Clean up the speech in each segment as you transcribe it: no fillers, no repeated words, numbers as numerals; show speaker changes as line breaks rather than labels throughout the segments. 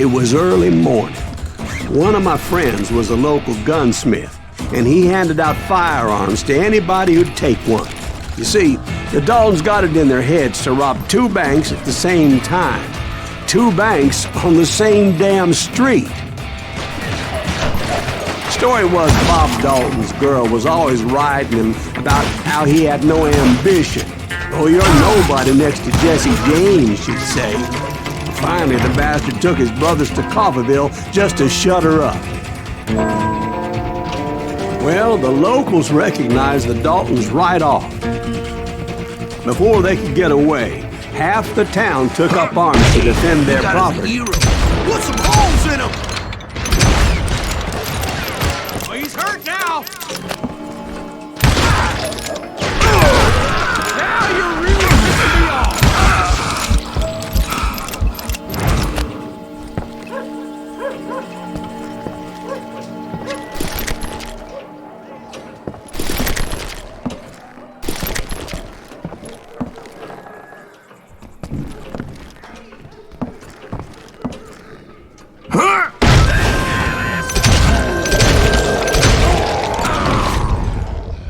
It was early morning. One of my friends was a local gunsmith, and he handed out firearms to anybody who'd take one. You see, the Daltons got it in their heads to rob two banks at the same time. Two banks on the same damn street. Story was Bob Dalton's girl was always riding him about how he had no ambition. Oh, you're nobody next to Jesse James, she'd say. Finally, the bastard took his brothers to Coffeyville just to shut her up. Well, the locals recognized the Daltons right off. Before they could get away, half the town took up arms to defend their property.
Put some holes in him! Oh, he's hurt now! Now you're really pissing me off!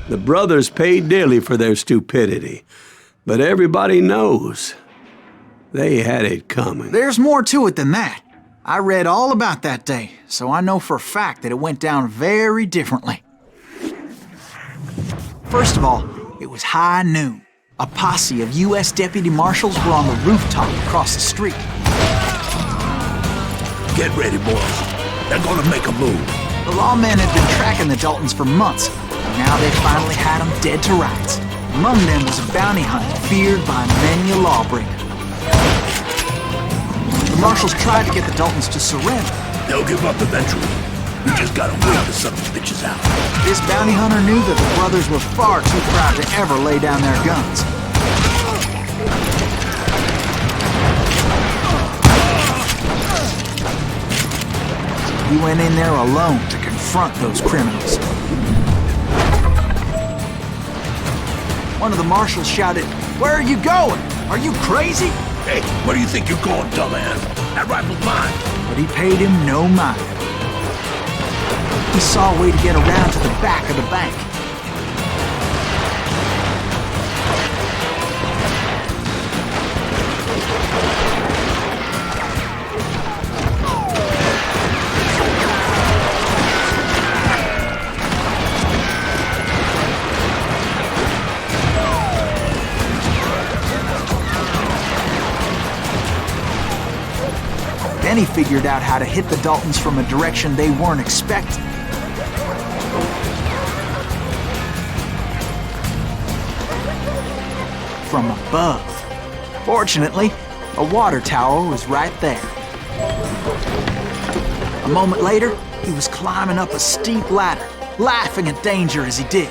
The brothers paid dearly for their stupidity, but everybody knows they had it coming.
There's more to it than that. I read all about that day, so I know for a fact that it went down very differently. First of all, it was high noon. A posse of U.S. deputy marshals were on the rooftop across the street.
Get ready, boys. They're gonna make a move.
The lawmen had been tracking the Daltons for months, and now they finally had them dead to rights. Among them was a bounty hunter feared by many a lawbreaker. The marshals tried to get the Daltons to surrender.
They'll give up eventually. We just gotta wait to suck the bitches out.
This bounty hunter knew that the brothers were far too proud to ever lay down their guns. He went in there alone to confront those criminals. One of the marshals shouted, "Where are you going? Are you crazy?"
Hey, where do you think you're going, dumbass? That rifle's mine.
But he paid him no mind. He saw a way to get around to the back of the bank. Then he figured out how to hit the Daltons from a direction they weren't expecting. From above. Fortunately, a water tower was right there. A moment later, he was climbing up a steep ladder, laughing at danger as he did.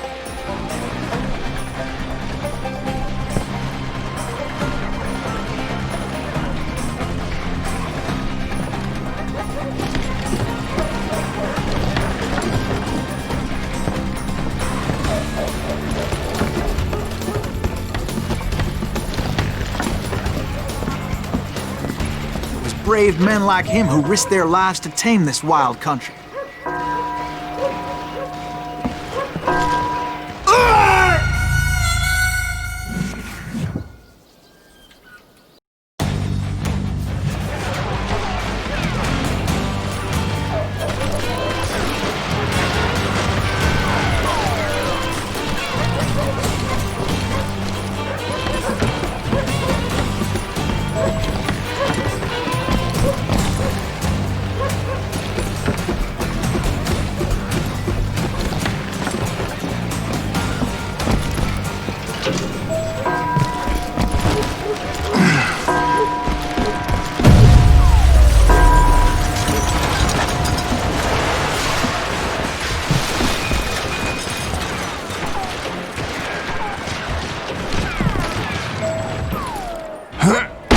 Brave men like him who risked their lives to tame this wild country.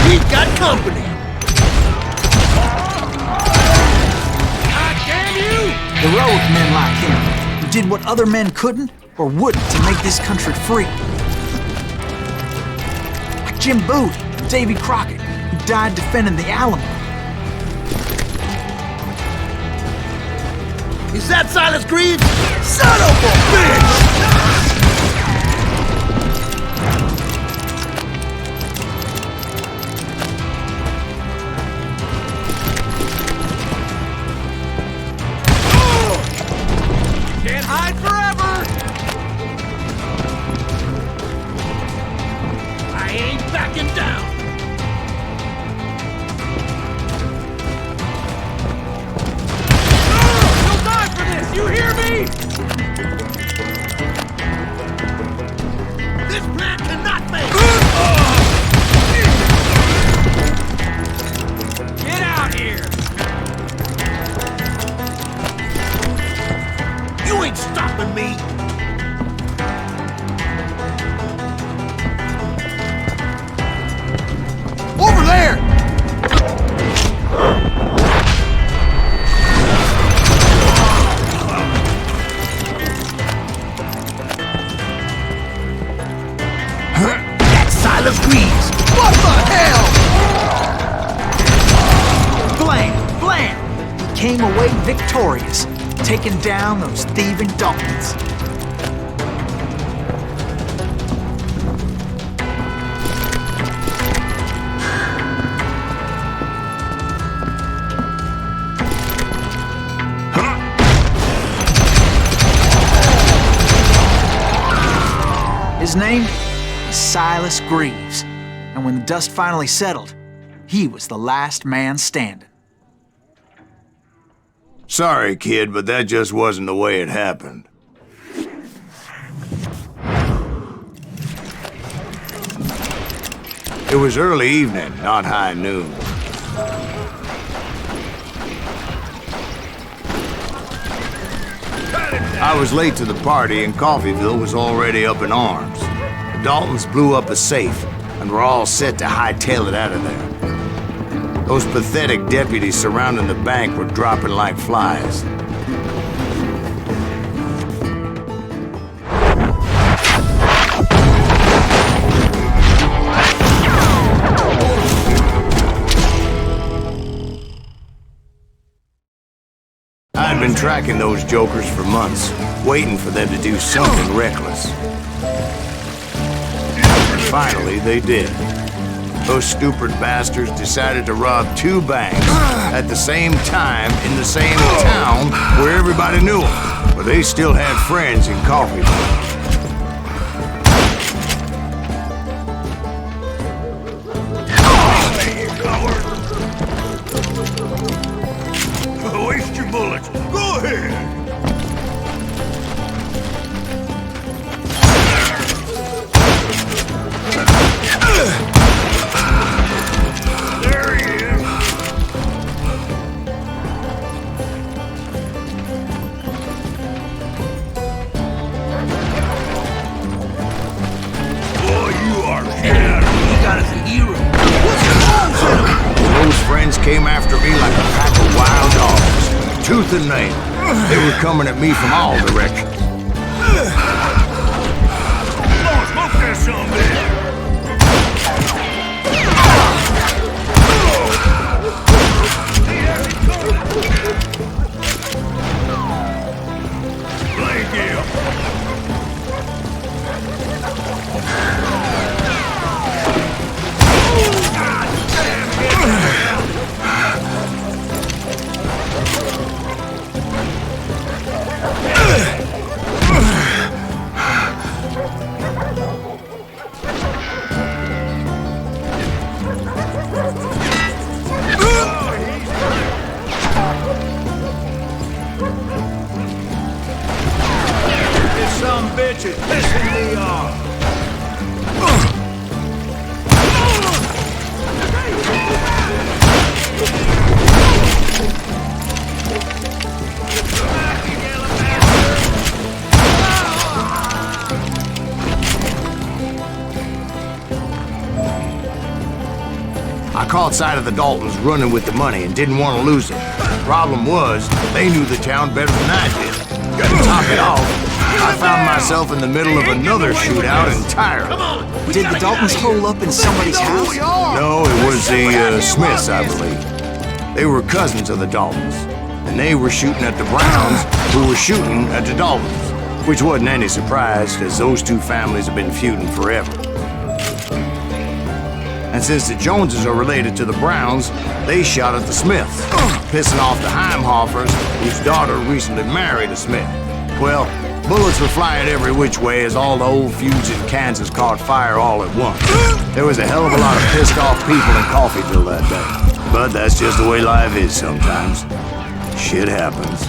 We've got company! God damn you!
Heroic men like him, who did what other men couldn't or wouldn't to make this country free. Like Jim Bowie and Davy Crockett, who died defending the Alamo.
Is that Silas Greaves? Son of a bitch!
Can't hide forever!
I ain't backing down!
You'll die for this, you hear me?
This plan cannot fail!
Get out here!
You ain't stopping me! Over there! That's Silas Greaves! What the hell?
Blam! Blam! He came away victorious, taking down those thieving Daltons. His name is Silas Greaves, and when the dust finally settled, he was the last man standing.
Sorry, kid, but that just wasn't the way it happened. It was early evening, not high noon. I was late to the party, and Coffeyville was already up in arms. The Daltons blew up a safe, and were all set to hightail it out of there. Those pathetic deputies surrounding the bank were dropping like flies. I'd been tracking those jokers for months, waiting for them to do something reckless. And finally, they did. Those stupid bastards decided to rob 2 banks at the same time in the same town where everybody knew them, but they still had friends in Coffeyville.
Waste your bullets! Go ahead! There he is! Boy, you are scared! You got us a hero! What's wrong with him?
Those friends came after me like a pack of wild dogs, tooth and nail. They were coming at me from all directions.
Come on, smoke that sumbitch! Play Gil! Some bitch is pissing me off.
I caught sight of the Daltons running with the money and didn't want to lose it. Problem was, they knew the town better than I did. To top it off, I found myself in the middle of another shootout entirely.
Did the Daltons hole up in somebody's house?
No, it was the Smiths, I believe. They were cousins of the Daltons. and they were shooting at the Browns, who were shooting at the Daltons, which wasn't any surprise, because those two families have been feuding forever. And since the Joneses are related to the Browns, they shot at the Smiths, pissing off the Heimhoffers, whose daughter recently married a Smith. Well, bullets were flying every which way as all the old feuds in Kansas caught fire all at once. There was a hell of a lot of pissed off people in Coffeyville that day. But that's just the way life is sometimes. Shit happens.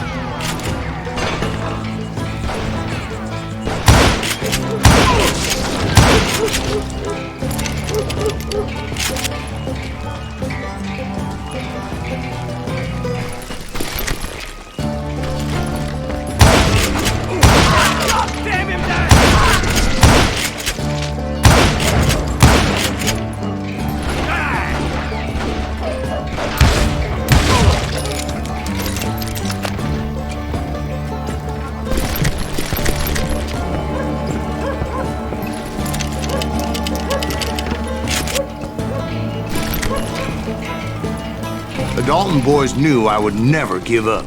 The Dalton boys knew I would never give up.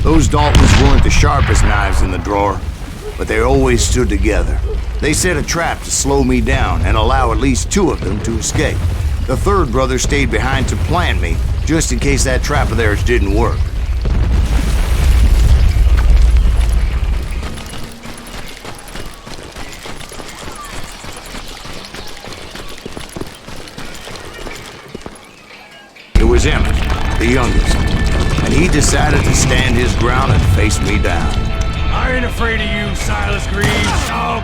Those Daltons weren't the sharpest knives in the drawer, but they always stood together. They set a trap to slow me down and allow at least two of them to escape. The third brother stayed behind to plant me, just in case that trap of theirs didn't work. It was Emmett, the youngest, and he decided to stand his ground and face me down.
I ain't afraid of you, Silas Greaves, dog.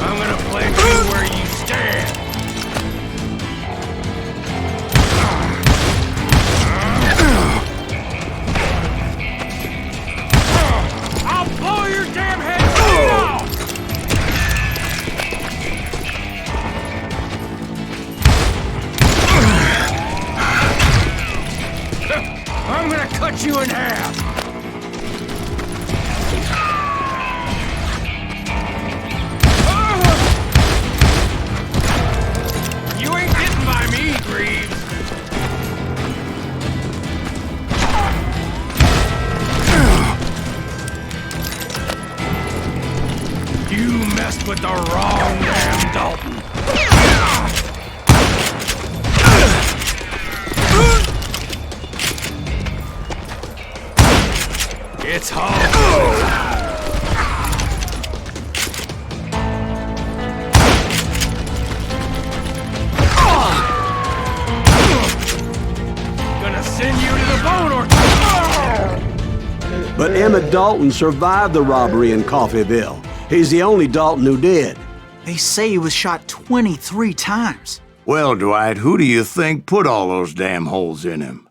I'm gonna place you where you stand. I'll blow your damn head right off! I'm gonna cut you in half! You ain't getting by me, Greaves! You messed with the wrong damn Dalton! It's home! Gonna send you to the bone or...
But Emmett Dalton survived the robbery in Coffeyville. He's the only Dalton who did.
They say he was shot 23 times.
Well, Dwight, who do you think put all those damn holes in him?